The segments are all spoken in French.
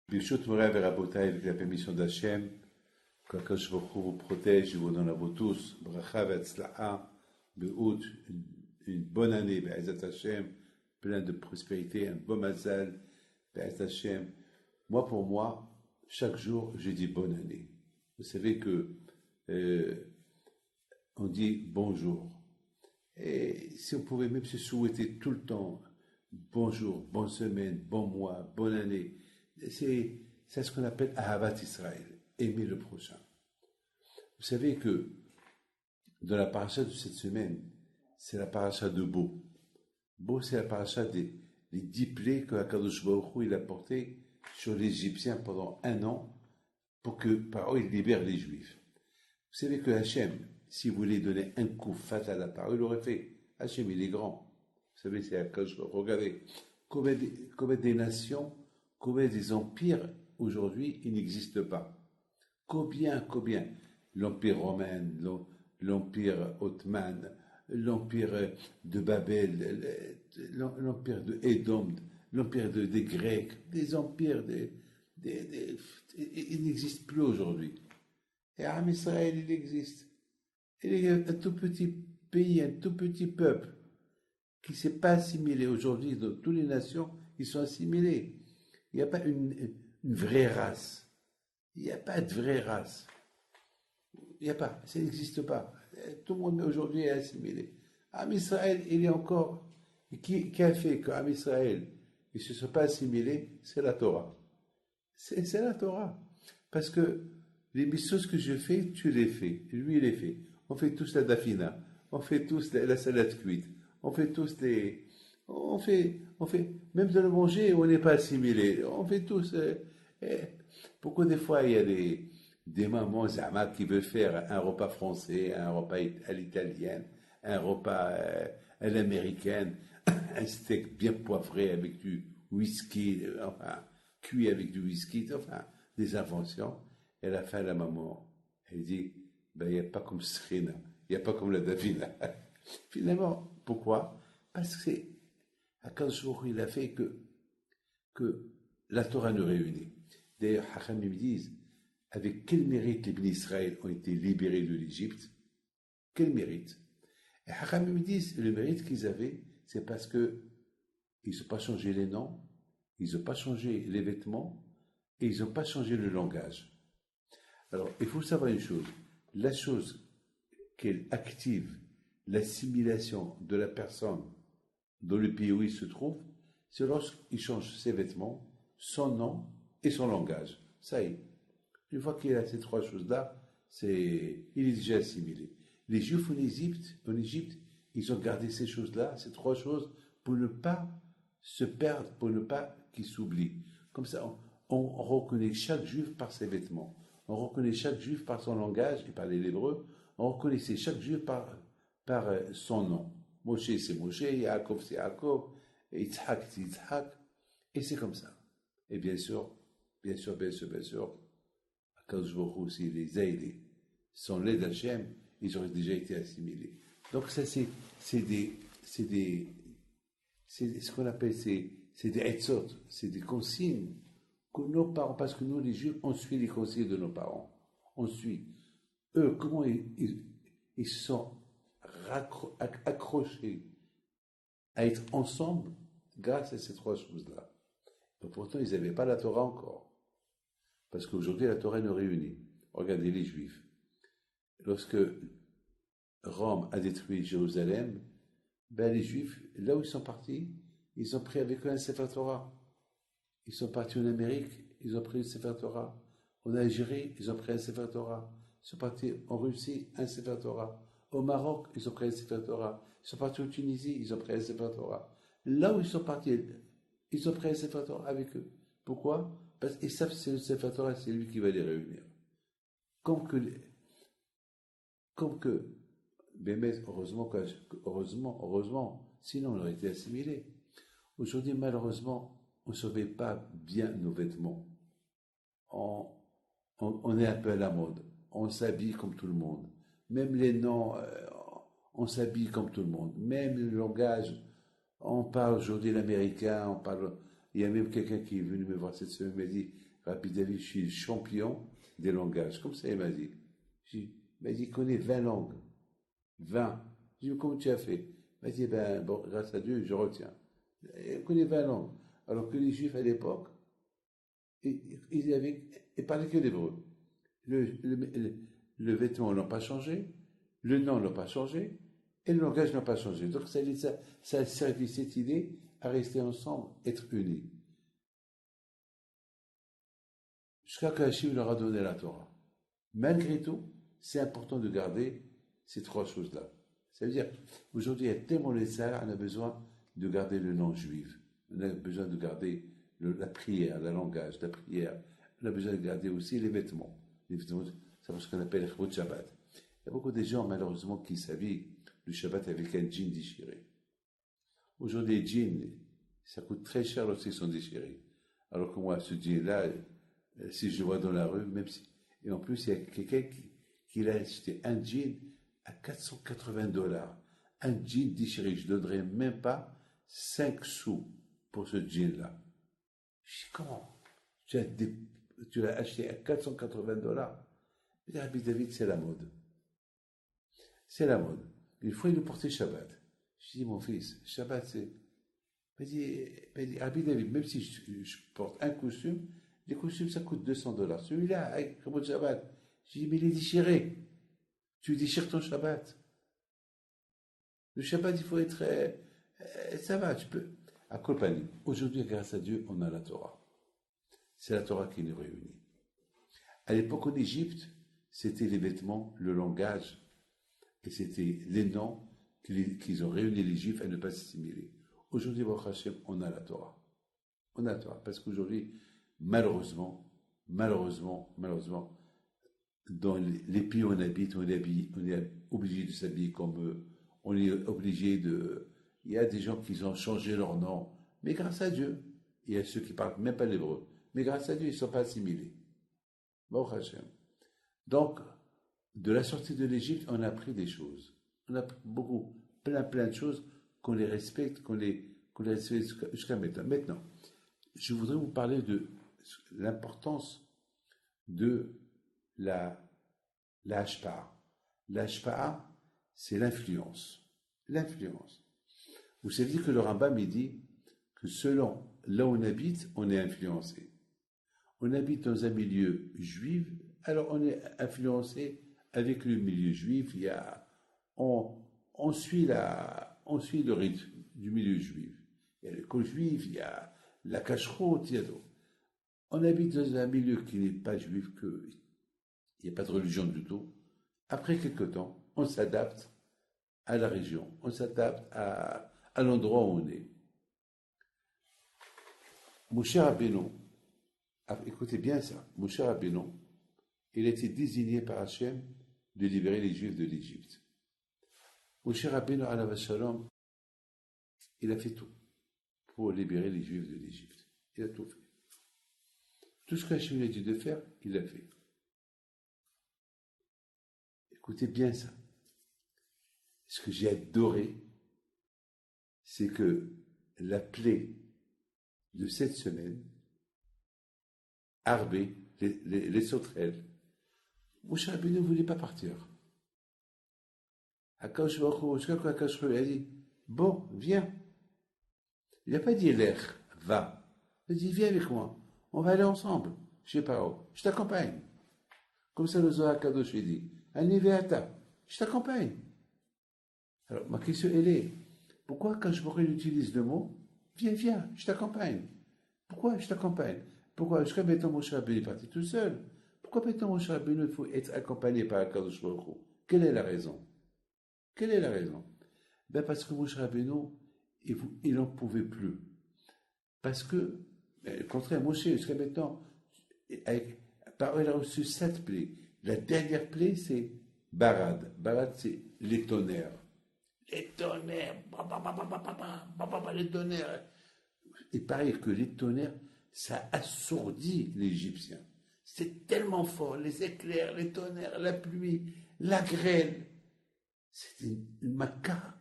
Birshot Moray et Rabotai, avec la permission d'Hachem, qu'Akadosh Baruch Hu vous protège et vous donne à vous tous, bracha ve'atzla'a, be'out, une bonne année, be'ezat Hachem, plein de prospérité, un bon mazal, be'ezat Hachem. Moi, pour moi, chaque jour, je dis bonne année. Vous savez que on dit bonjour. Et si on pouvait même se souhaiter tout le temps bonjour, bonne semaine, bon mois, bonne année, c'est ce qu'on appelle Ahavat Israël, aimer le prochain. Vous savez que dans la paracha de cette semaine, c'est la paracha de Bo. Bo, c'est la paracha des 10 plaies que Akadosh Baruch Hu il a portées sur les Égyptiens pendant 1 an pour que par eux il libère les Juifs. Vous savez que Hachem, s'il voulait donner un coup fatal à part eux, il l'aurait fait. Hachem, il est grand. Vous savez, c'est Akadosh Baruch Hu. Regardez, combien des nations, combien des empires aujourd'hui, ils n'existent pas. Combien l'Empire romain, l'Empire ottoman, l'Empire de Babel, l'Empire de Édom, l'Empire des Grecs, des empires, ils n'existent plus aujourd'hui. Et Am Israël, il existe. Il est un tout petit pays, un tout petit peuple qui ne s'est pas assimilé. Aujourd'hui, dans toutes les nations, ils sont assimilés. Il n'y a pas une vraie race. Il n'y a pas de vraie race. Il n'y a pas, ça n'existe pas. Tout le monde aujourd'hui est assimilé. Am Israël, il est encore. Qui a fait qu'Am Israël, il ne se soit pas assimilé? C'est la Torah. C'est la Torah. Parce que les choses que je fais, tu les fais. Lui, il les fait. On fait tous la dafina. On fait tous la salade cuite. On fait tous les. On fait. Même de le manger, on n'est pas assimilé. On fait tous. Pourquoi des fois il y a des mamans Zama qui veulent faire un repas français, un repas à l'italienne, un repas à l'américaine, un steak bien poivré avec du whisky, enfin, cuit avec du whisky, enfin, des inventions. Et à la fin, la maman, elle dit, ben, il n'y a pas comme Srina, il n'y a pas comme la Davina. Finalement, pourquoi? Parce que c'est à 15 jours, il a fait que la Torah nous réunit. D'ailleurs, Hacham me disent, avec quel mérite les bénis Israël ont été libérés de l'Égypte? Quel mérite? Et Hacham me disent, le mérite qu'ils avaient, c'est parce que ils n'ont pas changé les noms, ils n'ont pas changé les vêtements, et ils n'ont pas changé le langage. Alors, il faut savoir une chose, la chose qu'elle active l'assimilation de la personne dans le pays où il se trouve, c'est lorsqu'il change ses vêtements, son nom et son langage. Ça y est. Une fois qu'il a ces 3 choses-là, il est déjà assimilé. Les Juifs en Égypte, ils ont gardé ces choses-là, ces 3 choses, pour ne pas se perdre, pour ne pas qu'ils s'oublient. Comme ça, on reconnaît chaque Juif par ses vêtements. On reconnaît chaque Juif par son langage et par les Hébreux. On reconnaissait chaque Juif par son nom. Moshe, c'est Moshe, Yaakov, c'est Yaakov, Yitzhak, c'est Yitzhak. Et c'est comme ça. Et bien sûr, Akadosh Baruch Hu aussi les a aidés. Sans l'aide d'Hachem, ils auraient déjà été assimilés. Donc ça, c'est ce qu'on appelle, c'est des etzot, c'est des consignes que nos parents, parce que nous, les Juifs, on suit les consignes de nos parents. On suit. Eux, comment ils se sont accrochés à être ensemble grâce à ces 3 choses-là. Et pourtant, ils n'avaient pas la Torah encore. Parce qu'aujourd'hui, la Torah nous réunit. Regardez les Juifs. Lorsque Rome a détruit Jérusalem, ben les Juifs, là où ils sont partis, ils ont pris avec eux un Sefer Torah. Ils sont partis en Amérique, ils ont pris un Sefer Torah. En Algérie, ils ont pris un Sefer Torah. Ils sont partis en Russie, un Sefer Torah. Au Maroc, ils ont pris un Sefer Torah. Ils sont partis en Tunisie, ils ont pris un Sefer Torah. Là où ils sont partis, ils ont pris un Sefer Torah avec eux. Pourquoi? Parce qu'ils savent que c'est le Sefer Torah, c'est lui qui va les réunir. Comme que, mais heureusement, sinon on aurait été assimilés. Aujourd'hui, malheureusement, on ne surveille pas bien nos vêtements. On est un peu à la mode. On s'habille comme tout le monde. Même les noms, on s'habille comme tout le monde. Même le langage, on parle aujourd'hui l'américain, Il y a même quelqu'un qui est venu me voir cette semaine, il m'a dit, Rabbi David, je suis le champion des langages. Comme ça, il m'a dit. Il m'a dit, il connaît 20 langues. 20. Je lui ai dit, comment tu as fait? Il m'a dit, ben, bon, grâce à Dieu, je retiens. Il connaît 20 langues. Alors que les Juifs, à l'époque, ils parlaient que l'hébreu. Le vêtement n'a pas changé, le nom n'a pas changé, et le langage n'a pas changé. Donc ça a servi cette idée à rester ensemble, être unis. Jusqu'à qu'Hachim leur a donné la Torah. Malgré tout, c'est important de garder ces trois choses-là. Ça veut dire, aujourd'hui, il y a tellement de ça, on a besoin de garder le nom juif. On a besoin de garder la prière, le langage, la prière. On a besoin de garder aussi les vêtements. Les vêtements, c'est ce qu'on appelle le Shabbat. Il y a beaucoup de gens, malheureusement, qui s'habillent le Shabbat avec un jean déchiré. Aujourd'hui, les jeans, ça coûte très cher lorsqu'ils sont déchirés. Alors que moi, ce jean-là, si je le vois dans la rue, même si... Et en plus, il y a quelqu'un qui a acheté un jean à $480. Un jean déchiré. Je ne donnerais même pas 5 sous pour ce jean-là. Je dis, comment? Tu l'as acheté à $480. Je dis, Rabbi David, c'est la mode. C'est la mode. Une fois, il le portait Shabbat. Je dis, mon fils, Shabbat, c'est... Il dit, Rabbi David, même si je porte un costume, les costumes, ça coûte $200. Celui-là, avec le Shabbat. Je dis, mais il est déchiré. Tu déchires ton Shabbat. Le Shabbat, il faut être... ça va, tu peux... À Kolpani, aujourd'hui, grâce à Dieu, on a la Torah. C'est la Torah qui nous réunit. À l'époque, en Égypte, c'était les vêtements, le langage, et c'était les noms qu'ils ont réuni les Juifs à ne pas s'assimiler. Aujourd'hui, Baruch Hashem, on a la Torah. On a la Torah, parce qu'aujourd'hui, malheureusement, dans les pays où on habite, on est obligé de s'habiller comme eux, on est obligé de... Il y a des gens qui ont changé leur nom, mais grâce à Dieu, il y a ceux qui ne parlent même pas l'hébreu, mais grâce à Dieu, ils ne sont pas assimilés. Baruch Hashem. Donc, de la sortie de l'Égypte, on a appris des choses. On a appris plein de choses qu'on les respecte, qu'on les respecte jusqu'à maintenant. Maintenant, je voudrais vous parler de l'importance de la hashpa'a. La hashpa'a, c'est l'influence. L'influence. Vous savez que le Rambam il dit que selon là où on habite, on est influencé. On habite dans un milieu juif, alors on est influencé avec le milieu juif. On suit le rythme du milieu juif. Il y a l'école juive, il y a la cacheroute, il y a d'autres. On habite dans un milieu qui n'est pas juif, il n'y a pas de religion du tout. Après quelque temps, on s'adapte à la région, on s'adapte à l'endroit où on est. Moshe Rabbeinu, écoutez bien ça, Moshe Rabbeinu, il a été désigné par Hachem de libérer les Juifs de l'Égypte. Moshe Rabbeinu, alav shalom, il a fait tout pour libérer les Juifs de l'Égypte. Il a tout fait. Tout ce qu'Hachem lui a dit de faire, il l'a fait. Écoutez bien ça. Ce que j'ai adoré, c'est que la plaie de cette semaine, Arbé, les sauterelles, Moshe Rabbeinu ne voulait pas partir. Akadosh Baruch Hu, jusqu'à quoi Akadosh Baruch Hu a dit, bon, viens. Il n'a pas dit l'air, va. Il a dit, viens avec moi, on va aller ensemble, chez Paro, je t'accompagne. Comme ça le Zohar Kadosh dit, Aniveata, je t'accompagne. Alors ma question elle est, pourquoi quand je pourrais utiliser le mot, viens, je t'accompagne. Pourquoi je t'accompagne? Pourquoi jusqu'à maintenant Moshe Rabbeinu est parti tout seul? Pourquoi maintenant Moshe Rabbeinu il faut être accompagné par Akadosh Baruch Hu? Quelle est la raison? Quelle est la raison? Ben parce que Moshe Rabbeinu, il n'en pouvait plus. Parce que, au contraire, Moshe, jusqu'à maintenant, il a reçu 7 plaies. La dernière plaie, c'est Barad. Barad, c'est les tonnerres. Les tonnerres, les tonnerres. Il paraît que les tonnerres, ça assourdit l'Égyptien. C'est tellement fort, les éclairs, les tonnerres, la pluie, la grêle. C'était une macabre.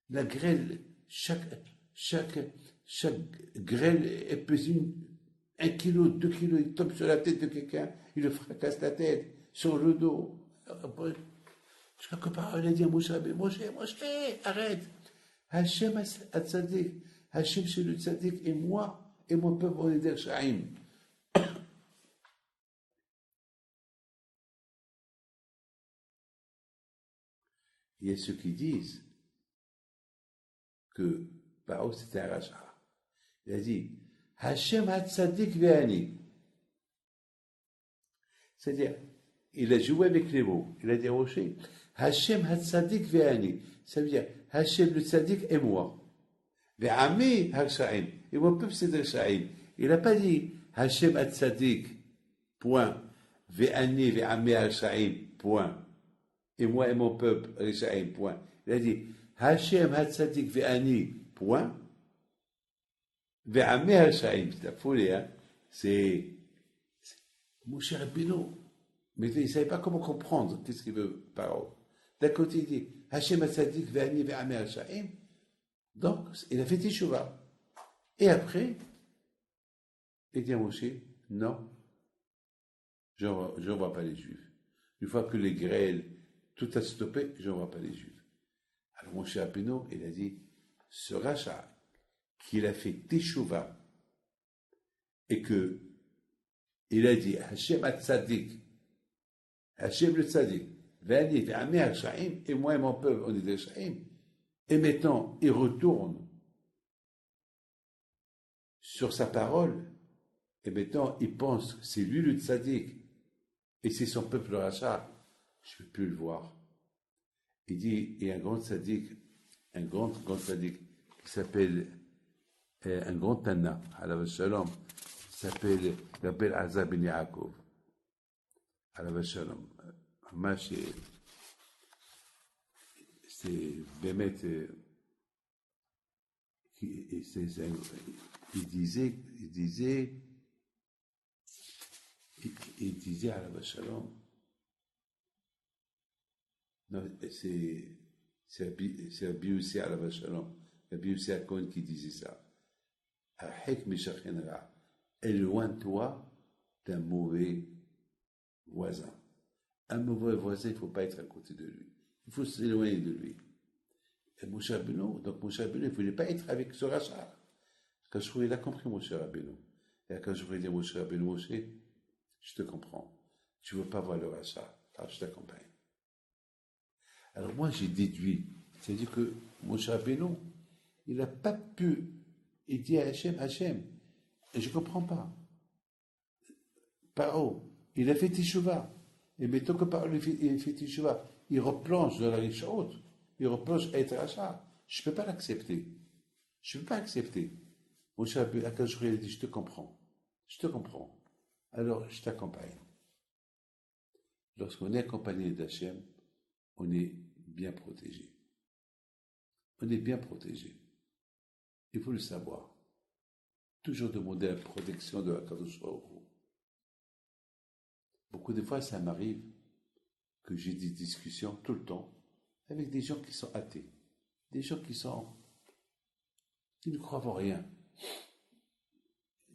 La grêle, chaque chaque grêle est pesée 1 kilo, 2 kilos, il tombe sur la tête de quelqu'un, il le fracasse la tête, sur le dos. Après, jusqu'à que par il a dit à Moshe, Moshe, arrête. Hachem a tzaddik, Hachem c'est le tzaddik, et moi, et mon peuple, on est des Shaim. Il y a ceux qui disent que Paro c'était un rachat. Il a dit Hachem Hatzadik Ve'ani. C'est-à-dire, il a joué avec les mots. Il a dit Rocher Hachem Hatzadik Ve'ani. Ça veut dire Hachem le Tzadik et moi. Ve'ami Harshaim. Et mon peuple c'est Harshaim. Il n'a pas dit Hachem Hatzadik, point. Ve'ani Ve'ami Harshaim, point. Et moi et mon peuple, Harshaim, point. Il a dit Hachem Hatzadik Ve'ani, point. Ve'ami Harshaim. C'est la folie, hein. C'est Moshe Rabbeinu. Mais il ne savait pas comment comprendre qu'est-ce qu'il veut par d'un côté, il dit Hachem Hatzadik Ve'ani Ve'ami Harshaim. Donc, il a fait Teshuvah. Et après, il dit à Moshe, non, je n'envoie pas les Juifs. Une fois que les grêles, tout a stoppé, je n'envoie pas les Juifs. Alors Moshe Rabbeinu, il a dit, ce rachat qu'il a fait Teshuvah, et que il a dit, Hachem Hatzadik, Hachem le Tzadik, Vani, Ve'ami Harshaim, et moi et mon peuple, on est des Harshaim. Et maintenant, il retourne sur sa parole, et maintenant, il pense que c'est lui le tzaddik, et c'est son peuple le rachat. Je ne peux plus le voir. Il dit, il y a un grand tzaddik, grand tzaddik, qui s'appelle, un grand Tana, alav shalom, qui s'appelle Rabbi Azar ben Yaakov, alav shalom. C'est Bémet, il disait à la Shalom, non, c'est Rabbi Yossi à la Shalom, Rabbi Yossi à Cohen qui disait ça. Éloigne-toi d'un mauvais voisin. Un mauvais voisin, il ne faut pas être à côté de lui. Il faut s'éloigner de lui. Et Moshe Rabbeinu, donc Moshe Rabbeinu, il ne voulait pas être avec ce rachat. Quand je il a compris Moshe Rabbeinu. Et quand je voulais dire Moshe Rabbeinu, Moshe, je te comprends. Tu ne veux pas voir le rachat. Alors je t'accompagne. Alors moi, j'ai déduit. C'est-à-dire que Moshe Rabbeinu, il n'a pas pu. Il dit à Hachem, et je ne comprends pas. Paro, il a fait Teshuvah. Et mettons que Paro, il fait Teshuvah. Il replonge dans la riche haute, il replonge à être rachat. Je ne peux pas l'accepter. Je ne peux pas accepter. Mon cher Akash, il a dit, je te comprends. Je te comprends. Alors, je t'accompagne. Lorsqu'on est accompagné d'Hachem, on est bien protégé. On est bien protégé. Il faut le savoir. Toujours demander la protection de Akadosh Baruch Hu. Beaucoup de fois, ça m'arrive que j'ai des discussions tout le temps avec des gens qui sont athées, des gens qui ne croient en rien.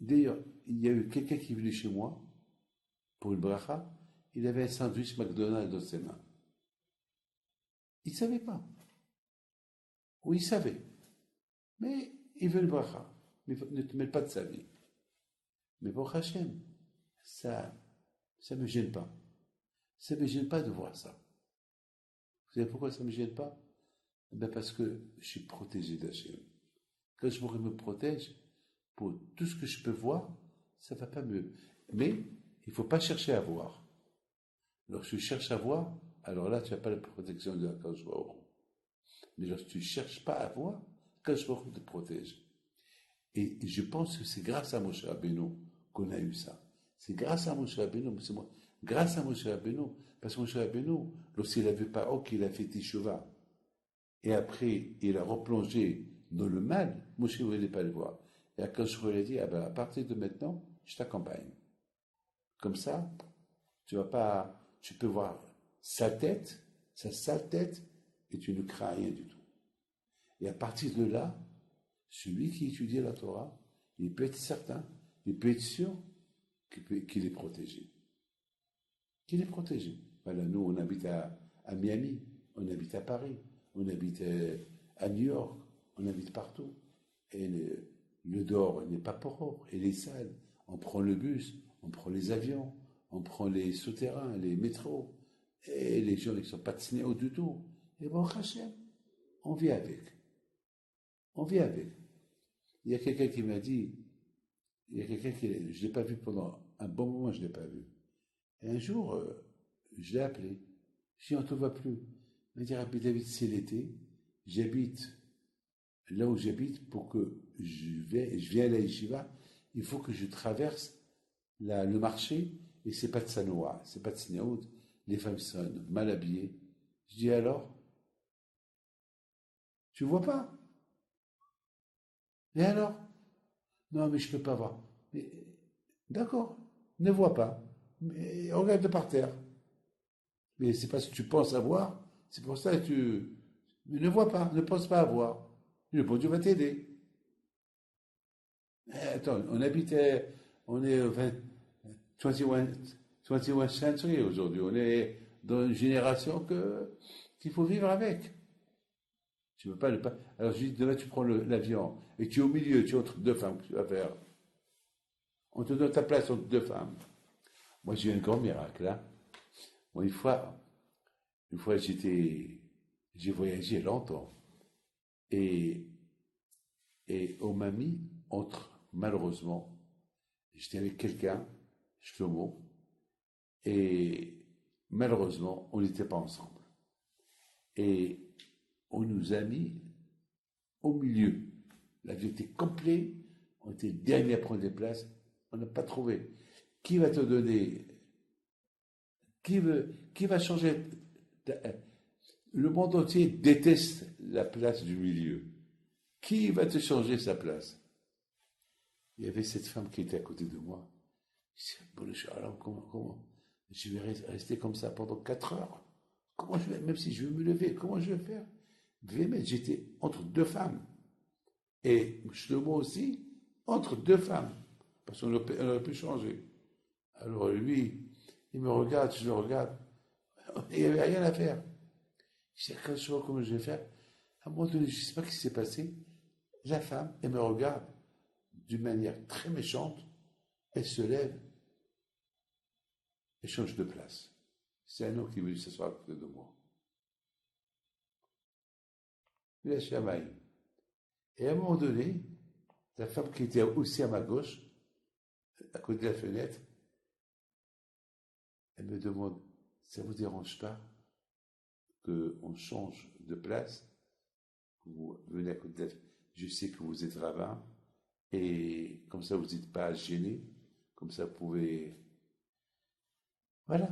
D'ailleurs, il y a eu quelqu'un qui est venu chez moi pour une bracha, il avait un sandwich McDonald's dans ses mains. Il ne savait pas. Ou il savait. Mais il veut une bracha. Mais ne te mêle pas de sa vie. Mais pour Hachem, ça ne me gêne pas. Ça ne me gêne pas de voir ça. Vous savez pourquoi ça ne me gêne pas? Ben parce que je suis protégé d'Hachem. Quand je me protège, pour tout ce que je peux voir, ça ne va pas mieux. Mais il ne faut pas chercher à voir. Lorsque tu cherches à voir, alors là, tu n'as pas la protection de Akadosh Baruch Hu. Mais lorsque tu ne cherches pas à voir, Akadosh Baruch Hu te protège. Et je pense que c'est grâce à Moshe Rabbeinu qu'on a eu ça. C'est grâce à Moshe Rabbeinu, c'est moi. Grâce à Moshe Rabbeinu, parce que Moshe Rabbeinu, lorsqu'il a vu Paro qu'il a fait Teshuvah, et après il a replongé dans le mal, Moshe ne voulait pas le voir. Et quand je lui ai dit, ah ben, à partir de maintenant, je t'accompagne. Comme ça, tu peux voir sa tête, sa sale tête, et tu ne crains rien du tout. Et à partir de là, celui qui étudie la Torah, il peut être certain, il peut être sûr qu'il est protégé. Qu'il est protégé. Voilà, nous, on habite à Miami, on habite à Paris, on habite à New York, on habite partout. Et le dehors n'est pas propre, il est sale. On prend le bus, on prend les avions, on prend les souterrains, les métros, et les gens, ils ne sont pas tsnéo du tout. Et bon, Hachem, on vit avec. On vit avec. Il y a quelqu'un qui m'a dit, je ne l'ai pas vu pendant un bon moment, je ne l'ai pas vu. Et un jour, je l'ai appelé. Je dis, on ne te voit plus. Il m'a dit, Rabbi David, c'est l'été, j'habite là où j'habite pour que je viens à la yeshiva, il faut que je traverse le marché, et c'est pas de Sanoa, c'est pas de Sneout, les femmes sont mal habillées. Je dis alors, tu vois pas? Et alors? Non, mais je peux pas voir. Mais, d'accord, ne vois pas. Mais regarde par terre. Mais c'est parce que tu penses à voir, c'est pour ça que tu. Mais ne vois pas, ne pense pas à voir. Le bon Dieu va t'aider. Attends, on est au 21 century aujourd'hui. On est dans une génération qu'il faut vivre avec. Tu ne peux pas le pas. Alors je dis, demain tu prends l'avion et tu es au milieu, tu es entre deux femmes, que tu vas faire. On te donne ta place entre deux femmes. Moi j'ai eu un grand miracle là. Bon, une fois j'ai voyagé longtemps et on m'a mis malheureusement, j'étais avec quelqu'un, Shlomo, et malheureusement, on n'était pas ensemble. Et on nous a mis au milieu. L'avion était complet, on était dernier à prendre des places, on n'a pas trouvé. Qui va te donner, qui va changer? Le monde entier déteste la place du milieu. Qui va te changer sa place? Il y avait cette femme qui était à côté de moi. Je dis, bon, alors comment je vais rester comme ça pendant 4 heures? Comment je vais, même si je veux me lever, comment je vais faire? J'étais entre deux femmes. Et Shlomo aussi, entre deux femmes. Parce qu'on aurait pu changer. Alors lui, il me regarde, je le regarde. Il n'y avait rien à faire. Je dis, quand je vois comment je vais faire, à un moment donné, je ne sais pas ce qui s'est passé. La femme, elle me regarde d'une manière très méchante. Elle se lève et change de place. C'est un homme qui veut s'asseoir à côté de moi. Il a Shamaï. Et à un moment donné, la femme qui était aussi à ma gauche, à côté de la fenêtre, elle me demande, ça ne vous dérange pas qu'on change de place? Vous venez à côté de la fenêtre. Je sais que vous êtes rabbin, et comme ça vous n'êtes pas gêné, comme ça vous pouvez. Voilà.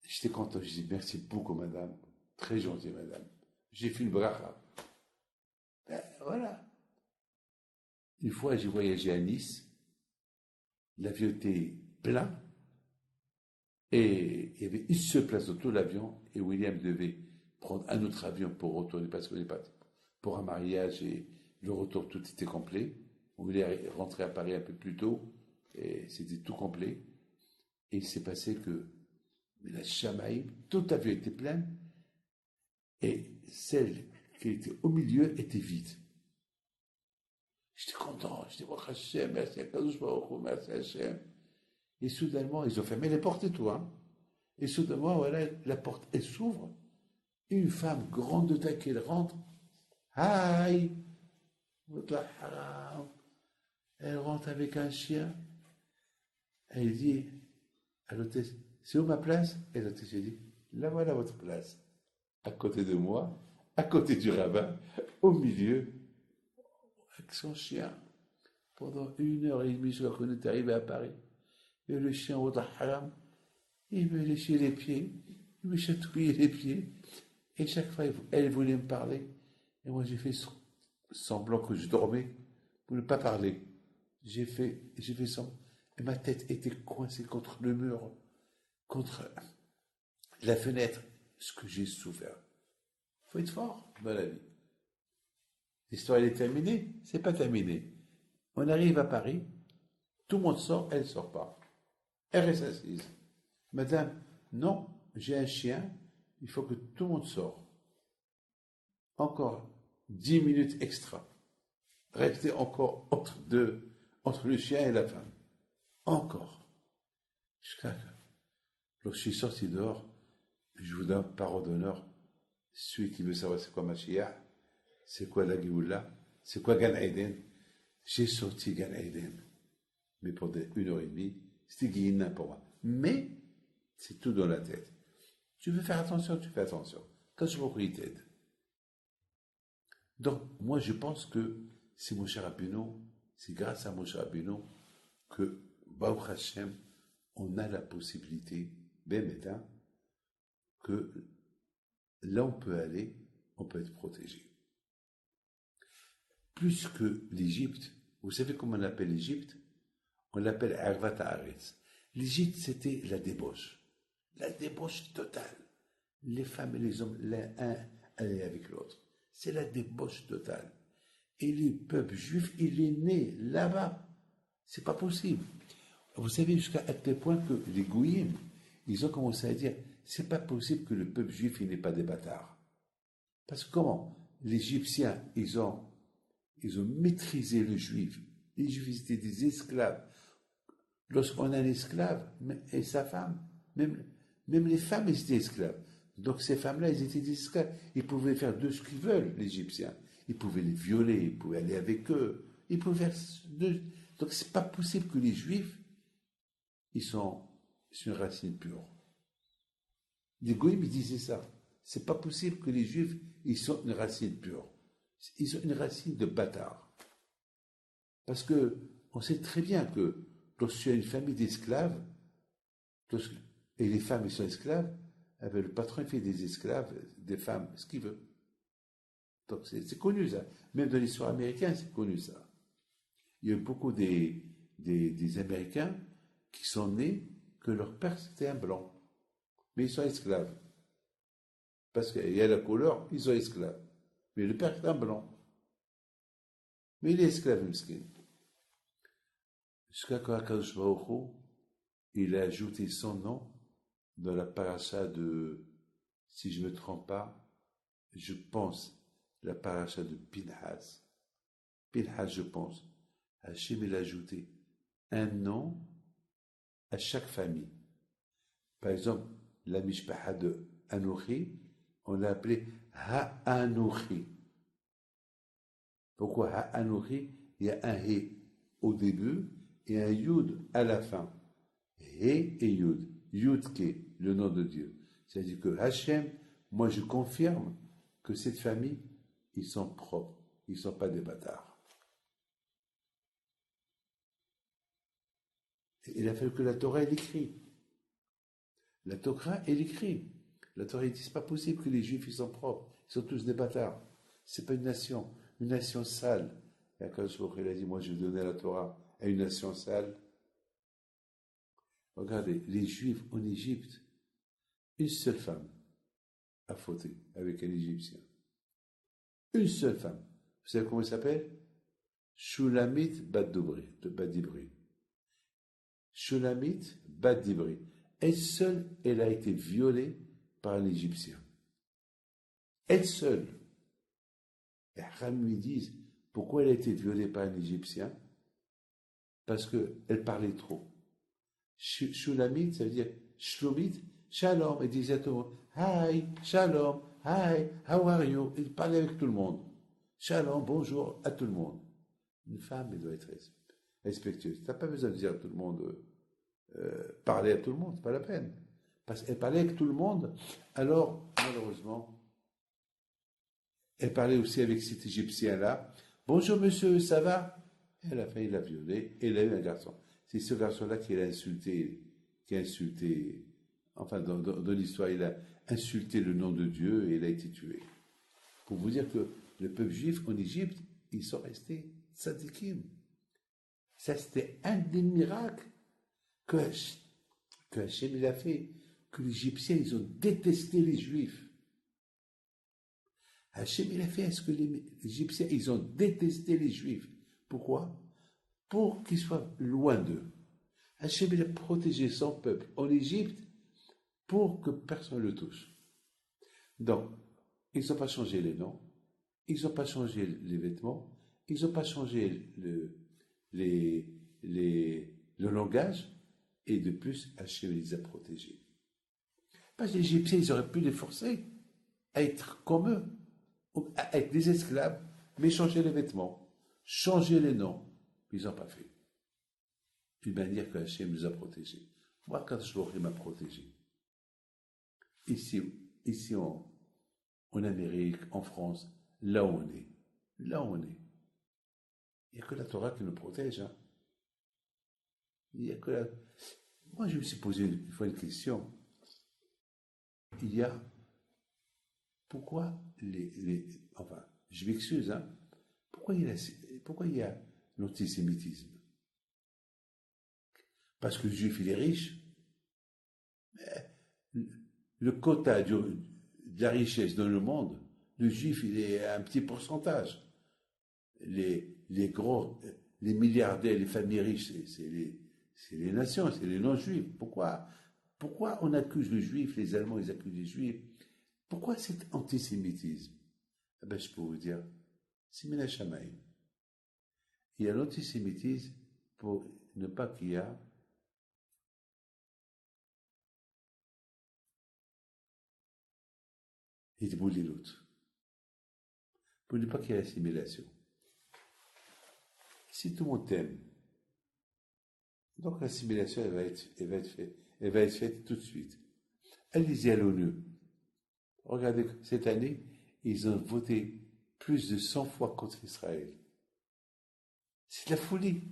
J'étais content, je dis merci beaucoup madame, très gentille madame. J'ai fait une bracha. Ben, voilà. Une fois j'ai voyagé à Nice, l'avion était plein, et il y avait une seule place dans tout l'avion, et William devait prendre un autre avion pour retourner, parce qu'on est parti pour un mariage, et le retour, tout était complet. On voulait rentrer à Paris un peu plus tôt, et c'était tout complet. Et il s'est passé que la Chamaïm, tout l'avion était plein, et celle qui était au milieu était vide. J'étais content, j'étais bon, Hachem, merci à Kadosh Baruch Hu, merci Hachem. Et soudainement, ils ont fermé les portes et tout, hein. Et soudainement, voilà, la porte, elle s'ouvre. Une femme grande de taille qui rentre. Aïe! Elle rentre avec un chien. Elle dit à l'hôtesse, c'est où ma place? Et l'hôtesse dit, là voilà votre place. À côté de moi, à côté du rabbin, au milieu, avec son chien. Pendant 1 heure et demie, je crois qu'on est arrivé à Paris. Et le chien au haram, il me léchait les pieds, il me chatouillait les pieds. Et chaque fois, elle voulait me parler. Et moi, j'ai fait semblant que je dormais pour ne pas parler. J'ai fait semblant. Et ma tête était coincée contre le mur, contre la fenêtre. Ce que j'ai souffert. Il faut être fort dans la vie. L'histoire, elle est terminée? C'est pas terminé. On arrive à Paris, tout le monde sort, elle ne sort pas. Elle reste assise. Madame, non, j'ai un chien, il faut que tout le monde sorte. Encore 10 minutes extra. Restez encore entre le chien et la femme. Encore. Jusqu'à lorsque je suis sorti dehors, je vous donne parole d'honneur. Celui qui veut savoir c'est quoi Mashiach, c'est quoi la Géoula, c'est quoi Gan Eden. J'ai sorti Gan Eden. Mais pendant 1 heure et demie, c'était Guénin pour moi. Mais, c'est tout dans la tête. Tu veux faire attention, tu fais attention. Quand je vois qu'il t'aide. Donc, moi, je pense que c'est Moshe Rabbeinu, c'est grâce à Moshe Rabbeinu que, Baruch Hashem, on a la possibilité, Béméta, que là on peut aller, on peut être protégé. Plus que l'Égypte, vous savez comment on appelle l'Égypte? On l'appelle Arvat Haaretz. L'Égypte, c'était la débauche totale. Les femmes et les hommes, l'un allaient avec l'autre. C'est la débauche totale. Et le peuple juif, il est né là-bas. C'est pas possible. Vous savez jusqu'à tel point que les Gouyim, ils ont commencé à dire, c'est pas possible que le peuple juif, il n'ait pas des bâtards. Parce que comment? Les Égyptiens, ils ont maîtrisé le juif. Les juifs étaient des esclaves. Lorsqu'on a un esclave, et sa femme, même les femmes étaient esclaves. Donc ces femmes-là, elles étaient des esclaves. Ils pouvaient faire de ce qu'ils veulent, les Égyptiens. Ils pouvaient les violer, ils pouvaient aller avec eux. Ils pouvaient faire Donc c'est pas possible que les Juifs, c'est une racine pure. Les Goïms, ils disaient ça. C'est pas possible que les Juifs, ils sont une racine pure. Ils ont une racine de bâtard. Parce que on sait très bien que lorsqu'il y a une famille d'esclaves, et les femmes ils sont esclaves, eh bien, le patron fait des esclaves, des femmes, ce qu'il veut. Donc c'est connu ça. Même dans l'histoire américaine, c'est connu ça. Il y a eu beaucoup des Américains qui sont nés que leur père c'était un blanc. Mais ils sont esclaves. Parce qu'il y a la couleur, ils sont esclaves. Mais le père est un blanc. Mais il est esclave, miskin. Jusqu'à quand Akadosh Baruch Hu, il a ajouté son nom dans la paracha de, si je ne me trompe pas, je pense, la paracha de Pinhas. Pinhas, je pense. Hachem, il a ajouté un nom à chaque famille. Par exemple, la mishpaha de Anouchi, on l'a appelé Ha-Anouchi. Pourquoi Ha-Anouchi? Il y a un He au début et un Yud à la fin. He et Yud. Yud qui est le nom de Dieu. C'est-à-dire que Hachem, moi je confirme que cette famille, ils sont propres. Ils ne sont pas des bâtards. Il a fallu que la Torah, elle écrit. La Torah, elle écrit. La Torah, elle dit, c'est pas possible que les Juifs, ils sont propres. Ils sont tous des bâtards. C'est pas une nation sale. Et Akadosh Baruch Hu, il a dit, moi, je vais donner la Torah à une nation sale. Regardez, les Juifs en Égypte, une seule femme a fauté avec un Égyptien. Une seule femme. Vous savez comment elle s'appelle? Shulamit Bat Dibri. Shulamit Bat Dibri. Elle seule, elle a été violée par un Égyptien. Elle seule. Et Ram lui disent, pourquoi elle a été violée par un Égyptien? Parce qu'elle parlait trop. Shulamit, ça veut dire Shlomit, Shalom. Elle disait à tout le monde, Hi, Shalom, Hi, how are you? Elle parlait avec tout le monde. Shalom, bonjour à tout le monde. Une femme, elle doit être respectueuse. Tu n'as pas besoin de dire à tout le monde, parler à tout le monde, c'est pas la peine. Parce qu'elle parlait avec tout le monde, alors, malheureusement, elle parlait aussi avec cet Égyptien-là. Bonjour monsieur, ça va? Et à la fin, il l'a violée, et il a eu un garçon. C'est ce garçon-là qui a insulté, enfin, dans l'histoire, il a insulté le nom de Dieu et il a été tué. Pour vous dire que le peuple juif en Égypte, ils sont restés tzadikim. Ça, c'était un des miracles que Hachem il a fait, que les Égyptiens, ils ont détesté les Juifs. Hachem, il a fait à ce que les Égyptiens, ils ont détesté les Juifs. Pourquoi? Pour qu'ils soient loin d'eux. Hachem, il a protégé son peuple en Égypte pour que personne ne le touche. Donc, ils n'ont pas changé les noms, ils n'ont pas changé les vêtements, ils n'ont pas changé le langage, et de plus, Hachem les a protégés. Parce que les Égyptiens, ils auraient pu les forcer à être comme eux, à être des esclaves, mais changer les vêtements, changer les noms. Ils n'ont pas fait. D'une manière que Hachem nous a protégés. Moi, quand je m'a protégé, ici en Amérique, en France, là où on est, il n'y a que la Torah qui nous protège. Hein. Il y a que la... Moi, je me suis posé une fois une question. Il y a pourquoi enfin, je m'excuse, hein, pourquoi il y a l'antisémitisme? Parce que le juif, il est riche. Le quota de la richesse dans le monde, le juif, il est à un petit pourcentage. Les milliardaires, les familles riches, c'est les nations, c'est les non-juifs. Pourquoi on accuse le juif, les Allemands, ils accusent les juifs? Pourquoi cet antisémitisme? Eh ben, je peux vous dire, c'est Mina Shamaïm. Il y a l'antisémitisme pour ne pas qu'il y a l'autre. Pour ne pas qu'il y ait l'assimilation. Si tout le monde t'aime, donc l'assimilation, elle va être faite tout de suite. Allez-y à l'ONU. Regardez, cette année, ils ont voté plus de 100 fois contre Israël. C'est de la folie.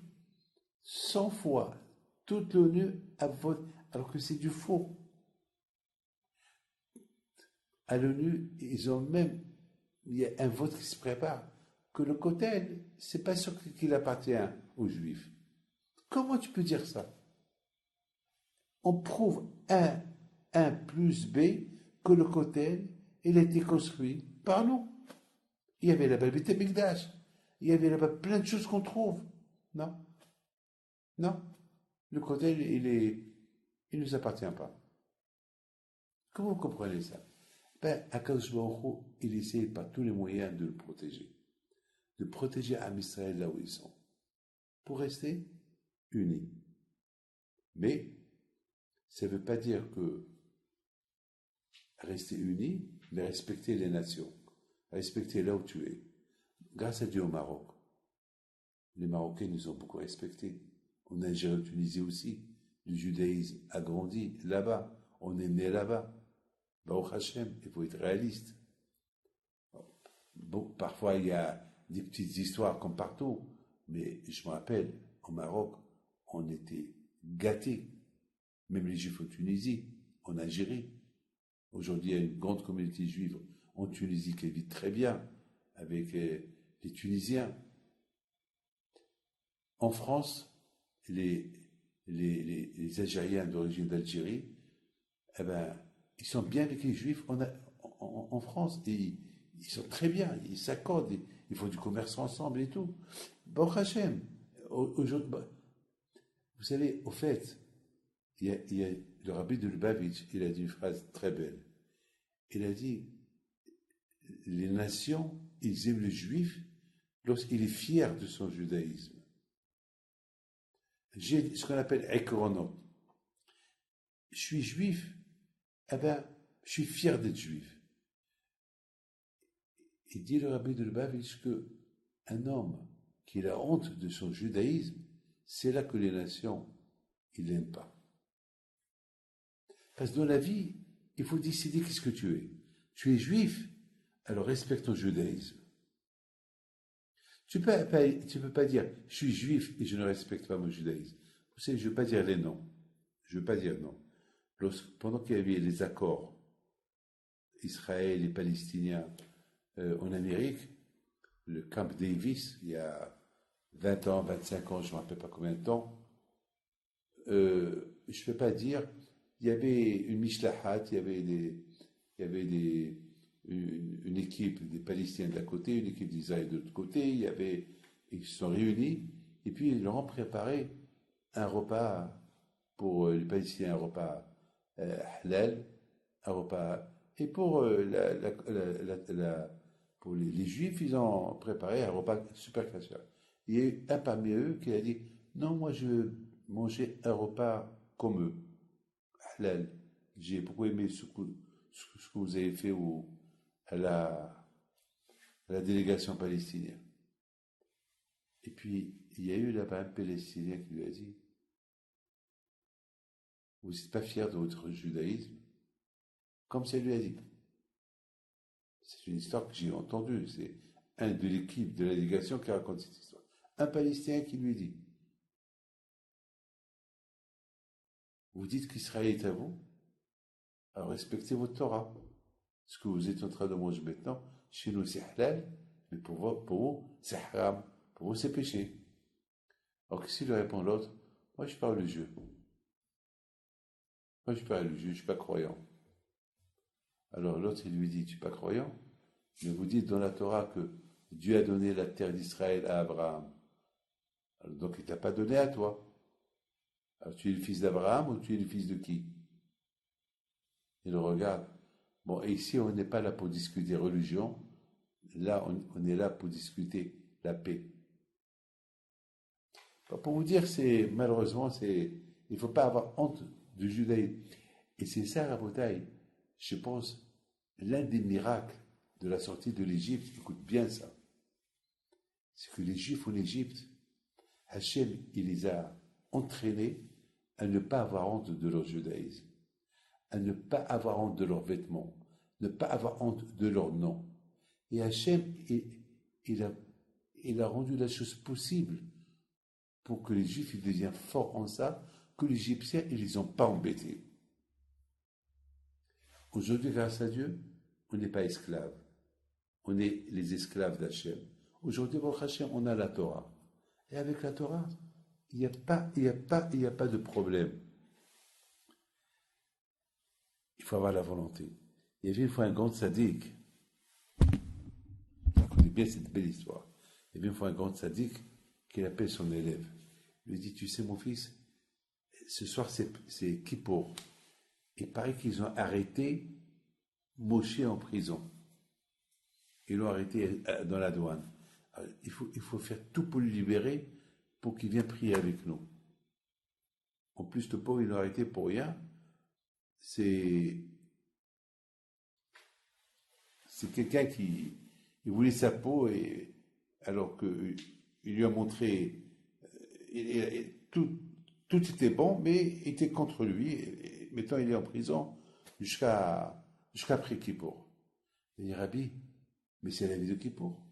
100 fois. Toute l'ONU a voté, alors que c'est du faux. À l'ONU, il y a un vote qui se prépare, que le Kotel, c'est pas sûr qu'il appartient aux Juifs. Comment tu peux dire ça? On prouve 1 plus B que le Kotel, il a été construit par nous. Il y avait là-bas le Beit Amikdash. Il y avait là-bas plein de choses qu'on trouve. Non. Non. Le Kotel, il ne nous appartient pas. Comment vous comprenez ça? Ben, Akadosh Baruch Hu, il essaie par tous les moyens de le protéger. De protéger Am Israël là où ils sont. Pour rester unis. Mais, ça ne veut pas dire que rester unis, mais respecter les nations. Respecter là où tu es. Grâce à Dieu au Maroc. Les Marocains nous ont beaucoup respectés. En Algérie, en Tunisie aussi. Le judaïsme a grandi là-bas. On est né là-bas. Baruch Hashem, il faut être réaliste. Bon, parfois, il y a des petites histoires comme partout. Mais je me rappelle, au Maroc, on était gâtés. Même les Juifs en Tunisie, en Algérie. Aujourd'hui, il y a une grande communauté juive en Tunisie qui vit très bien avec les Tunisiens. En France, les Algériens d'origine d'Algérie, eh ben, ils sont bien avec les Juifs en France. Et ils sont très bien, ils s'accordent, ils font du commerce ensemble et tout. Baruch Hashem. Vous savez, au fait, il y a le rabbi de Lubavitch, il a dit une phrase très belle. Il a dit, les nations, ils aiment le juif lorsqu'il est fier de son judaïsme. J'ai ce qu'on appelle ekronot. Je suis juif, eh ben, je suis fier d'être juif. Il dit le rabbi de Lubavitch que un homme qui a honte de son judaïsme, c'est là que les nations, ils n'aiment pas. Parce que dans la vie, il faut décider qu'est-ce que tu es. Tu es juif, alors respecte ton judaïsme. Tu peux pas dire, je suis juif et je ne respecte pas mon judaïsme. Vous savez, je ne veux pas dire les noms. Je ne veux pas dire non. Pendant qu'il y avait les accords Israël et Palestiniens en Amérique, le Camp Davis, il y a 20 ans, 25 ans, je ne me rappelle pas combien de temps, je ne peux pas dire, il y avait une mishlahat, il y avait une équipe des Palestiniens d'un côté, une équipe d'Israël de l'autre côté. Ils se sont réunis et puis ils leur ont préparé un repas pour les Palestiniens, un repas halal, un repas. Et pour, pour les Juifs, ils ont préparé un repas super kosher. Il y a eu un parmi eux qui a dit non, moi je veux manger un repas comme eux, halal. J'ai beaucoup aimé ce que vous avez fait à à la délégation palestinienne. Et puis, il y a eu là-bas un Palestinien qui lui a dit vous n'êtes pas fier de votre judaïsme? Comme ça lui a dit. C'est une histoire que j'ai entendue. C'est un de l'équipe de la délégation qui raconte cette histoire. Un Palestinien qui lui dit vous dites qu'Israël est à vous, alors respectez votre Torah. Ce que vous êtes en train de manger maintenant, chez nous c'est halal, mais pour vous c'est haram, pour vous c'est péché. Alors qu'est-ce qu'il lui répond l'autre? Moi je parle le jeu. Moi je parle le jeu, je ne suis pas croyant. Alors l'autre il lui dit tu n'es pas croyant? Mais vous dites dans la Torah que Dieu a donné la terre d'Israël à Abraham. Alors, donc il ne t'a pas donné à toi. Alors tu es le fils d'Abraham ou tu es le fils de qui? Il le regarde. Bon, et ici on n'est pas là pour discuter religion, là on est là pour discuter la paix. Pour vous dire, malheureusement, il ne faut pas avoir honte du judaïsme. Et c'est ça, Rabotaï, je pense, l'un des miracles de la sortie de l'Égypte, écoute bien ça, c'est que les Juifs en Égypte, Hachem, il les a entraînés à ne pas avoir honte de leur judaïsme, à ne pas avoir honte de leurs vêtements, ne pas avoir honte de leur nom. Et Hachem, il a rendu la chose possible pour que les Juifs ils deviennent forts en ça, que les Égyptiens, ils ne les ont pas embêtés. Aujourd'hui, grâce à Dieu, on n'est pas esclaves. On est les esclaves d'Hachem. Aujourd'hui, pour Hachem, on a la Torah. Et avec la Torah, il n'y a pas de problème. Il faut avoir la volonté. Il y avait une fois un grand sadique. Vous connaissez bien cette belle histoire. Il y avait une fois un grand sadique qui appelle son élève. Il lui dit, tu sais mon fils, ce soir c'est Kippour. Il paraît qu'ils ont arrêté Moshe en prison. Ils l'ont arrêté dans la douane. Alors, il faut faire tout pour le libérer, pour qu'il vienne prier avec nous. En plus, le pauvre, ils l'ont arrêté pour rien. C'est quelqu'un qui il voulait sa peau, et alors qu'il lui a montré tout était bon, mais il était contre lui. Et maintenant, il est en prison jusqu'après Kippour. Il dit, Rabbi, mais c'est la vie de Kippour.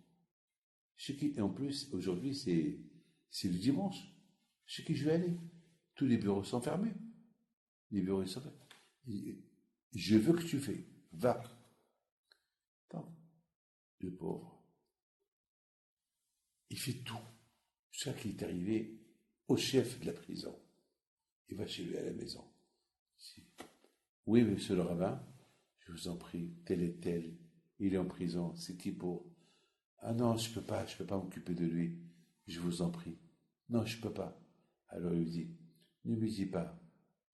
Et en plus, aujourd'hui, c'est le dimanche. Chez qui je vais aller? Tous les bureaux sont fermés. Les bureaux sont fermés. Je veux que tu fais. Va. Attends. Le pauvre. Il fait tout. Jusqu'à qu'il est arrivé au chef de la prison. Il va chez lui à la maison. Oui, monsieur le rabbin, je vous en prie, tel et tel, il est en prison, c'est qui pour? Ah non, je peux pas m'occuper de lui, je vous en prie. Non, je peux pas. Alors il lui dit, ne me dis pas,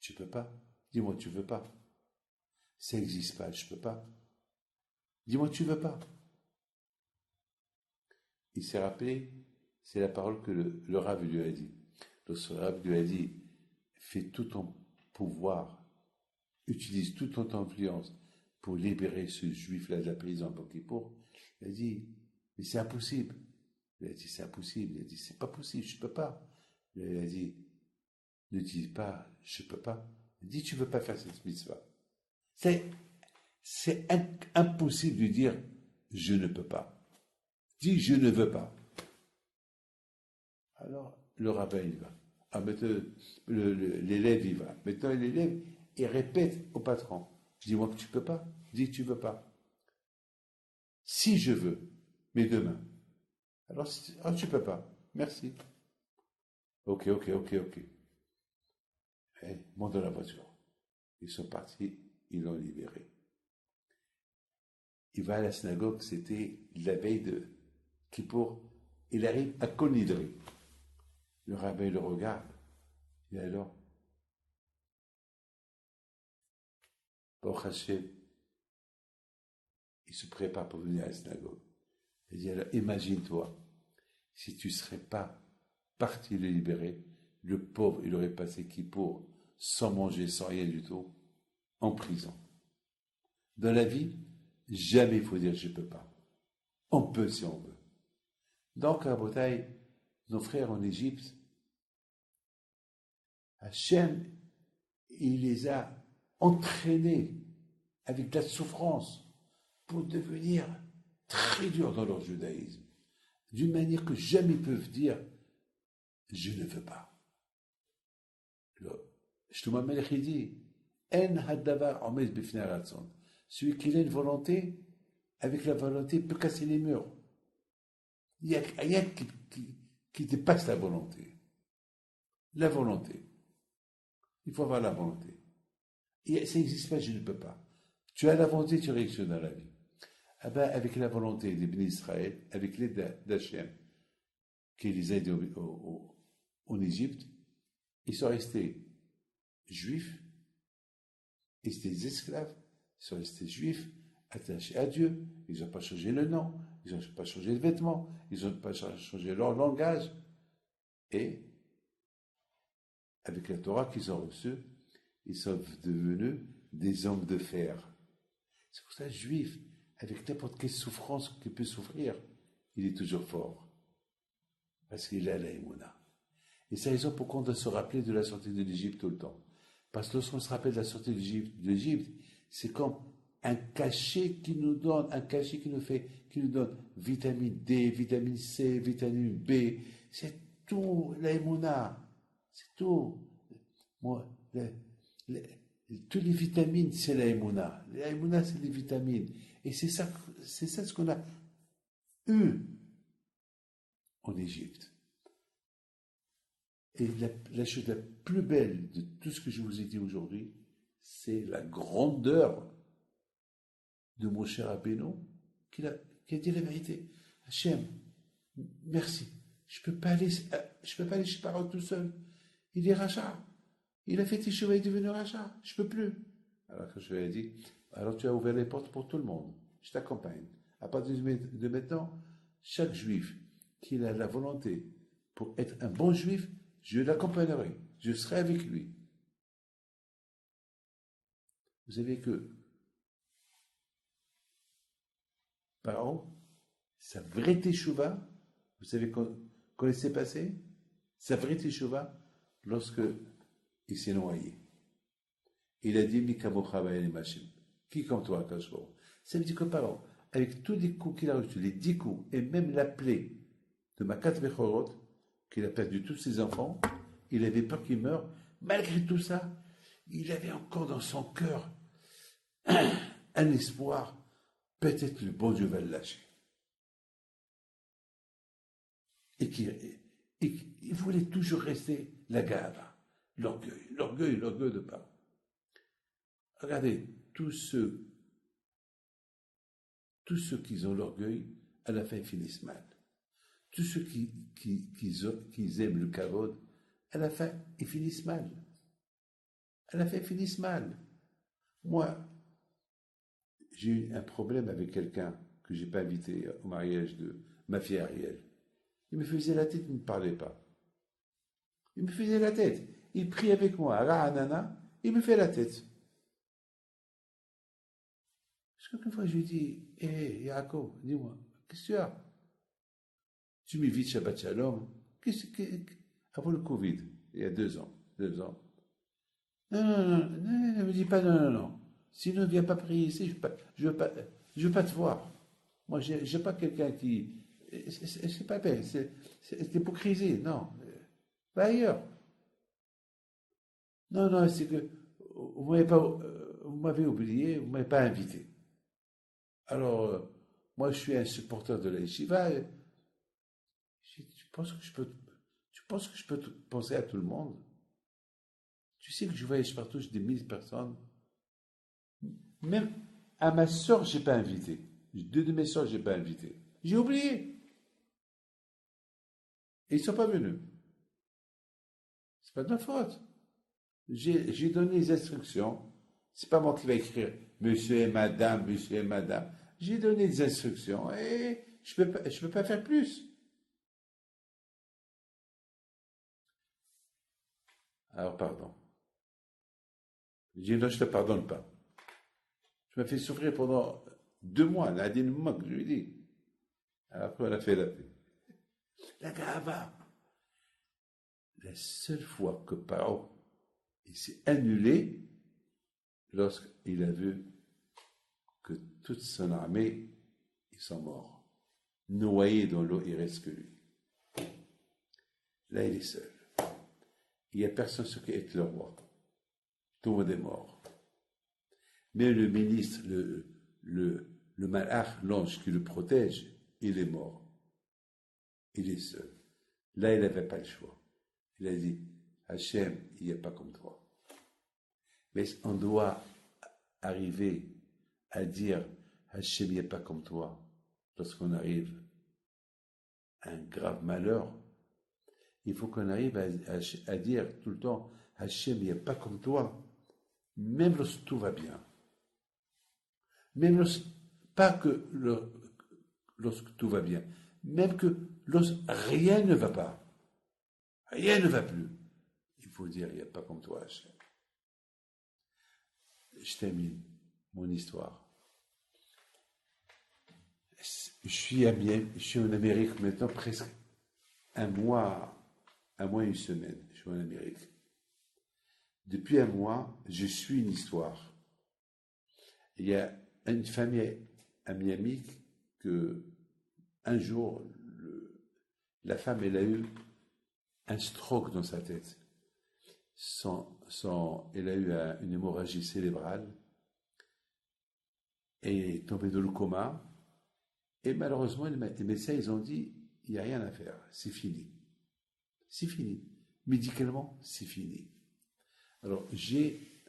tu peux pas, dis-moi tu veux pas. Ça n'existe pas, je peux pas. Dis-moi tu veux pas. Il s'est rappelé, c'est la parole que le Rav lui a dit. Le Rav lui a dit, fais tout ton pouvoir, utilise toute ton influence pour libérer ce juif-là de la prison pour Kippour. Il a dit, mais c'est impossible. Il a dit, c'est impossible. Il a dit, c'est pas possible, je peux pas. Il a dit, ne dis pas, je peux pas. Dis, tu veux pas faire cette mitzvah. C'est impossible de dire, je ne peux pas. Dis, je ne veux pas. Alors, le rabbin, il va. Ah, l'élève, il va. Maintenant, l'élève, il répète au patron. Dis-moi que tu peux pas. Dis que tu veux pas. Si je veux, mais demain. Alors, tu peux pas. Merci. Ok. Monte dans la voiture. Ils sont partis, ils l'ont libéré. il va à la synagogue, c'était la veille de Kippour, il arrive à Kol Nidri. Le rabbin le regarde, et alors, Baruch Hashem, il se prépare pour venir à la synagogue. Il dit alors, imagine-toi, si tu ne serais pas parti le libérer, le pauvre, il aurait passé Kippour sans manger, sans rien du tout, en prison. Dans la vie, jamais il faut dire je ne peux pas. On peut si on veut. Donc, à Botaï, nos frères en Égypte, Hachem, il les a entraînés avec de la souffrance pour devenir très durs dans leur judaïsme, d'une manière que jamais ils peuvent dire je ne veux pas. Shlomo Melech dit En hadavar omed bifnei ratzon. Celui qui a une volonté, avec la volonté, peut casser les murs. Il n'y a rien qui dépasse la volonté. La volonté. Il faut avoir la volonté. Et ça n'existe pas, je ne peux pas. Tu as la volonté, tu réussis dans la vie. Ah ben, avec la volonté des bénis Israël, avec l'aide d'Hachem, qui les aide en Égypte, ils sont restés juifs, ils étaient des esclaves, ils sont restés juifs, attachés à Dieu, ils n'ont pas changé le nom, ils n'ont pas changé de vêtements, ils n'ont pas changé leur langage. Et, avec la Torah qu'ils ont reçue, ils sont devenus des hommes de fer. C'est pour ça, juif, avec n'importe quelle souffrance qu'il peut souffrir, il est toujours fort. Parce qu'il a la émouna. Et c'est la raison pourquoi on doit se rappeler de la sortie de l'Égypte tout le temps. Parce que lorsqu'on se rappelle de la sortie de l'Égypte, c'est comme un cachet qui nous donne, un cachet qui nous donne vitamine D, vitamine C, vitamine B. C'est tout, la émouna. C'est tout. Moi, toutes les vitamines, c'est la émouna. La émouna, c'est les vitamines. Et c'est ça ce qu'on a eu en Égypte. Et la chose la plus belle de tout ce que je vous ai dit aujourd'hui, c'est la grandeur de mon cher Rabbeinu qui a dit la vérité. Hachem, merci. Je ne peux pas aller chez Paro tout seul. Il est rachat. Il a fait Teshuvah, il est devenu rachat. Je ne peux plus. Alors que je lui ai dit, alors tu as ouvert les portes pour tout le monde. Je t'accompagne. À partir de maintenant, chaque juif qui a la volonté pour être un bon juif, je l'accompagnerai. Je serai avec lui. Vous savez que Paro, sa vraie Teshuvah, vous savez quand s'est passé? Sa vraie Teshuvah, lorsque il s'est noyé. Il a dit, Mikamocha Machim. Qui comme toi, Kashbo? Ça veut dire que Paro, avec tous les coups qu'il a reçus, les 10 coups, et même la plaie de Makat Bechorot, qu'il a perdu tous ses enfants, il avait peur qu'il meure. Malgré tout ça, il avait encore dans son cœur un espoir. Peut-être le bon Dieu va le lâcher. Et qu'il voulait toujours rester la gava, l'orgueil de Paro. Regardez, tous ceux qui ont l'orgueil, à la fin, ils finissent mal. Tous ceux qui aiment le kavod, à la fin, ils finissent mal. À la fin, ils finissent mal. Moi, j'ai eu un problème avec quelqu'un que je n'ai pas invité au mariage de ma fille Ariel. Il me faisait la tête, il ne me parlait pas. Il me faisait la tête. Il prie avec moi. Anana, il me fait la tête. Parce qu'une fois, je lui dis, hé, Yaakov, dis-moi, qu'est-ce que tu as? Tu m'évites Shabbat Shalom. Avant le Covid, il y a 2 ans. Non, ne me dis pas non. Sinon, ne viens pas prier ici, je veux pas te voir. Moi, j'ai pas quelqu'un qui... C'est pas belle, c'est l'hypocrisie, non. Va ailleurs. Non, c'est que vous m'avez oublié, vous m'avez pas invité. Alors, moi, je suis un supporter de la yeshiva. Tu penses que je peux penser à tout le monde? Tu sais que je voyage partout, j'ai des 1000 personnes. Même à ma soeur, je n'ai pas invité. Deux de mes soeurs, je n'ai pas invité. J'ai oublié. Et ils ne sont pas venus. C'est pas de ma faute. J'ai donné les instructions. C'est pas moi qui vais écrire monsieur et madame, monsieur et madame. J'ai donné des instructions et je peux pas faire plus. Alors, pardon. J'ai dit non, je te pardonne pas. Je m'ai fait souffrir pendant 2 mois. Elle a dit le moment que je lui ai dit. Alors, après, on a fait la paix. La gava. La seule fois que Paro il s'est annulé, lorsqu'il a vu que toute son armée, ils sont morts. Noyés dans l'eau, il ne reste que lui. Là, il est seul. Il n'y a personne qui est le roi. Tout le monde est mort. Mais le ministre, le malach, l'ange qui le protège, il est mort. Il est seul. Là, il n'avait pas le choix. Il a dit, Hachem, il n'y a pas comme toi. Mais on doit arriver à dire, Hachem, il n'y a pas comme toi, lorsqu'on arrive à un grave malheur. Il faut qu'on arrive à dire tout le temps, Hachem, il n'y a pas comme toi, même lorsque tout va bien. Même pas que lorsque tout va bien, même que lorsque rien ne va pas, rien ne va plus. Il faut dire, il n'y a pas comme toi, Hachem. Je termine mon histoire. Je suis en Amérique maintenant presque un mois et une semaine. Je suis en Amérique. Depuis un mois, je suis une histoire. Il y a une famille à Miami que un jour, la femme, elle a eu un stroke dans sa tête. Elle a eu une hémorragie cérébrale et est tombée dans le coma. Et malheureusement, les médecins, ils ont dit, il n'y a rien à faire, c'est fini. C'est fini. Médicalement, c'est fini. Alors, j'ai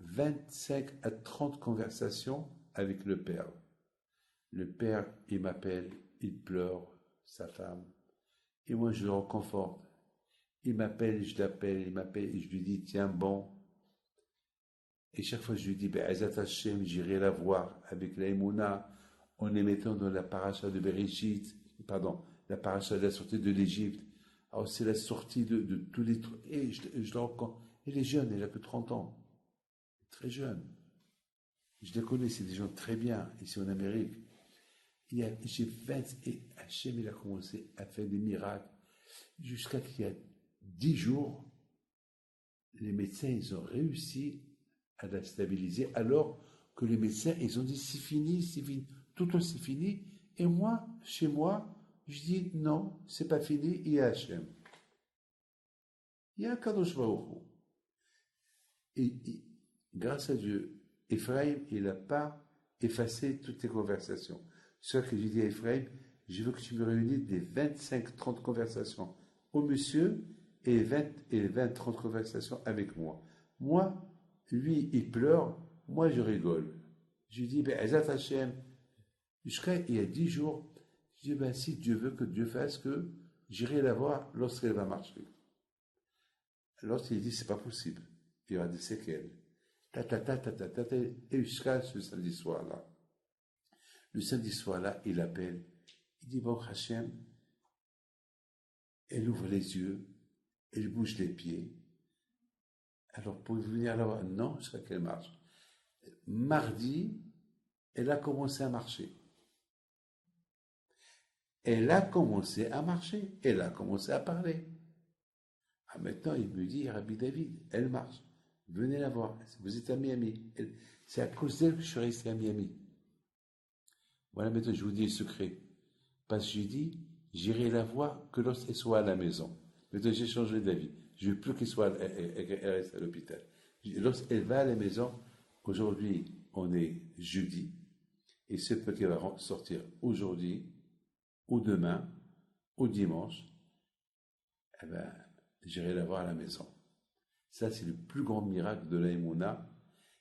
25 à 30 conversations avec le père. Le père, il m'appelle, il pleure, sa femme. Et moi, je le reconforte. Il m'appelle, je l'appelle, il m'appelle, et je lui dis, tiens, bon. Et chaque fois, je lui dis, ben, Azat Hashem, j'irai la voir avec la Emouna, en les mettant dans la paracha de Bereshit, pardon, la paracha de la sortie de l'Égypte. Alors, c'est la sortie de tous les trucs. Et je le rencontre. Il est jeune, il a que 30 ans. Très jeune. Je les connais, c'est des gens très bien, ici en Amérique. J'ai 20, et Hachem, il a commencé à faire des miracles. Jusqu'à qu'il y a 10 jours, les médecins, ils ont réussi à la stabiliser, alors que les médecins, ils ont dit, c'est fini, tout c'est fini. Et moi, chez moi, je dis, non, c'est pas fini, il y a Hachem. Il y a un Kadosh Baruch Hu. Et grâce à Dieu, Ephraim, il n'a pas effacé toutes les conversations. Ce que j'ai dit à Ephraim, je veux que tu me réunisses des 25-30 conversations au monsieur et 20-30 conversations avec moi. Moi, lui, il pleure, moi, je rigole. Je lui dis, ben, Azat Hashem, jusqu'à il y a 10 jours, je dis, ben, si Dieu veut que Dieu fasse que j'irai la voir lorsqu'elle va marcher. Lorsqu'il dit, c'est pas possible, il y aura des séquelles. Et jusqu'à ce samedi soir-là. Le samedi soir-là, il appelle, il dit, bon, Hachem, elle ouvre les yeux, elle bouge les pieds. Alors, pouvez-vous venir la voir? Non, jusqu'à qu'elle marche. Mardi, elle a commencé à marcher. Elle a commencé à marcher. Elle a commencé à parler. Ah, maintenant, il me dit, Rabbi David, elle marche. Venez la voir. Vous êtes à Miami. C'est à cause d'elle que je suis resté à Miami. Voilà, maintenant, je vous dis le secret. Parce que j'ai dit, j'irai la voir que lorsqu'elle soit à la maison. Maintenant, j'ai changé d'avis. Je ne veux plus qu'elle soit, elle reste à l'hôpital. Lorsqu'elle va à la maison, aujourd'hui, on est jeudi, et ce peut qu'elle va sortir aujourd'hui, ou demain, ou dimanche, eh ben, j'irai la voir à la maison. Ça, c'est le plus grand miracle de la Emouna.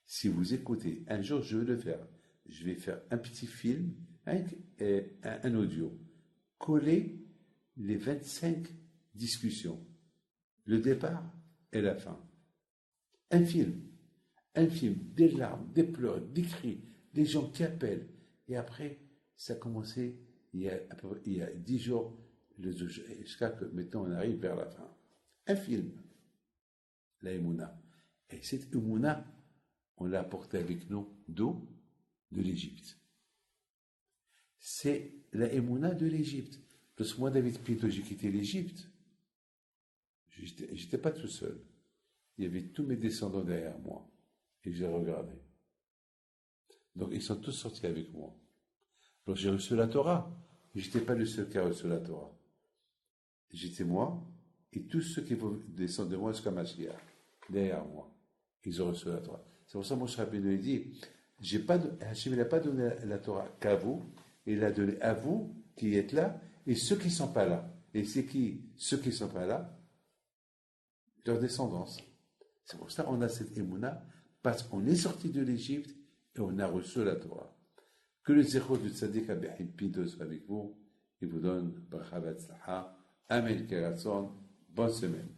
Si vous écoutez, un jour, je vais le faire. je vais faire un petit film avec un audio, coller les 25 discussions, le départ et la fin. Un film, des larmes, des pleurs, des cris, des gens qui appellent. Et après, ça a commencé il y a 10 jours, jusqu'à que maintenant on arrive vers la fin. Un film, la Emouna. Et cette Emouna, on l'a apportée avec nous d'où? De l'Égypte. C'est la Emouna de l'Égypte. Parce que moi, David Pinto, j'ai quitté l'Égypte. J'étais pas tout seul. Il y avait tous mes descendants derrière moi. Et je les regardais. Donc, ils sont tous sortis avec moi. Donc, j'ai reçu la Torah. Je n'étais pas le seul qui a reçu la Torah. J'étais moi et tous ceux qui vont descendre de moi jusqu'à Mashiach, derrière moi. Ils ont reçu la Torah. C'est pour ça que Moshe Rabbeinu dit, Hachem n'a pas donné la Torah qu'à vous, il l'a donné à vous qui êtes là et ceux qui ne sont pas là. Et c'est qui? Ceux qui ne sont pas là, leur descendance. C'est pour ça qu'on a cette émouna, parce qu'on est sorti de l'Égypte et on a reçu la Torah. Que le zéro du tzaddik Abihim Pinto soit avec vous et vous donne bracha v'atzlacha. Amen, Keratzon. Bonne semaine.